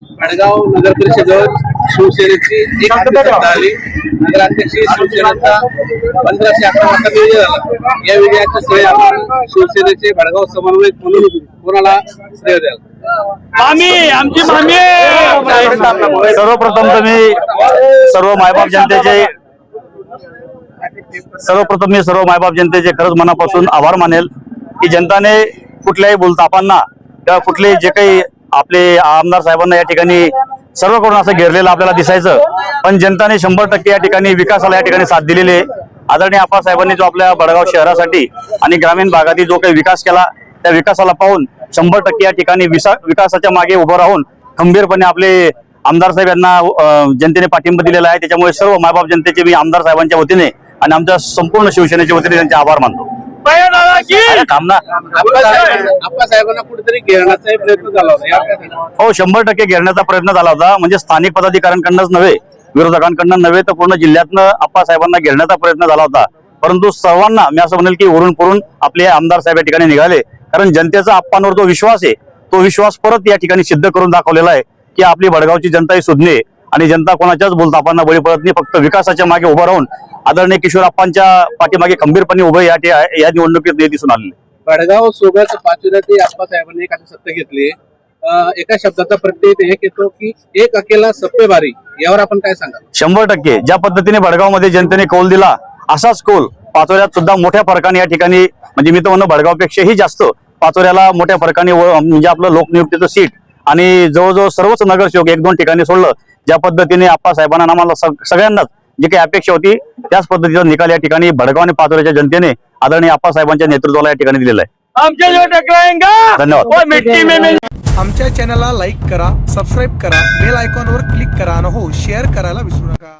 भडगाव नगर परिषदेवर शिवसेनेची एक सत्ता आली. नगराध्यक्ष शिवसेनेचा 1511 वाजता विजय झाला. या विजयाचं श्रेय आपण शिवसेनेचे भडगाव समन्वयक म्हणून कोणाला श्रेय द्याल? सर्वप्रथम मी सर्व मायबाप जनतेचे खरंच मनापासून आभार मानेल की जनताने कुठल्याही बोलतापांना किंवा कुठले जे काही आपले आमदार साहेबांना या ठिकाणी सर्वकडून असं घेरलेलं आपल्याला दिसायचं, पण जनताने 100% या ठिकाणी विकासाला या ठिकाणी साथ दिलेली आहे. आदरणीय आप्पासाहेबांनी जो आपल्या भडगाव शहरासाठी आणि ग्रामीण भागातील जो काही विकास केला त्या विकासाला पाहून 100% या ठिकाणी विकासाच्या मागे उभं राहून खंबीरपणे आपले आमदार साहेब यांना जनतेने पाठिंबा दिलेला आहे. त्याच्यामुळे सर्व मायबाप जनतेचे मी आमदार साहेबांच्या वतीने आणि आमच्या संपूर्ण शिवसेनेच्या वतीने त्यांचे आभार मानतो. आप्पासाहेबांना कुठेतरी घेरण्याचा प्रयत्न झाला होता. हो, 100% घेरण्याचा प्रयत्न झाला होता. म्हणजे स्थानिक पदाधिकाऱ्यांकडूनच नव्हे, विरोधकांकडून नव्हे, तर पूर्ण जिल्ह्यातनं आप्पासाहेबांना घेरण्याचा प्रयत्न झाला होता. परंतु सर्वांना मी असं म्हणेल की वरून पुरून आपले आमदार साहेब या ठिकाणी निघाले, कारण जनतेचा आप्पांवर जो विश्वास आहे तो विश्वास परत या ठिकाणी सिद्ध करून दाखवलेला आहे की आपली भडगावची जनता ही सुज्ञे आणि जनता कोणाच्याच बोलतापांना बळी पडत नाही. फक्त विकासाच्या मागे उभं राहून आदरणीय किशोरप्पांच्या पाठीमागे खंबीरपणे उभे या निवडणुकीत दिसून आलेले. भडगाव सोबत पाचव्यात आप्पासाहेबांनी एक अशी सत्ता घेतली. एका शब्दाचा प्रत्यय एक येतो की एक अकेला सप्पेबारी. यावर आपण काय सांगा? 100% ज्या पद्धतीने भडगावमध्ये जनतेने कौल दिला असाच कौल पाचोऱ्यात सुद्धा मोठ्या फरकाने या ठिकाणी, म्हणजे मी तर म्हणतो भडगावपेक्षाही जास्त पाचोऱ्याला मोठ्या फरकाने म्हणजे आपलं लोकनियुक्तीचं सीट आणि जवळजवळ सर्वच नगरसेवक 1-2 ठिकाणी सोडलं. ज्या पद्धतीने आप्पासाहेबांना आम्हाला सगळ्यांनाच जी काही अपेक्षा होती त्याच पद्धतीचा निकाल या ठिकाणी भडगाव आणि पाचोऱ्याच्या जनतेने आदरणीय आप्पासाहेबांच्या नेतृत्वाला या ठिकाणी दिलेला आहे. धन्यवाद. आमच्या चॅनलला लाईक करा, सबस्क्राईब करा, बेल आयकॉनवर क्लिक करा आणि हो शेअर करायला विसरू नका.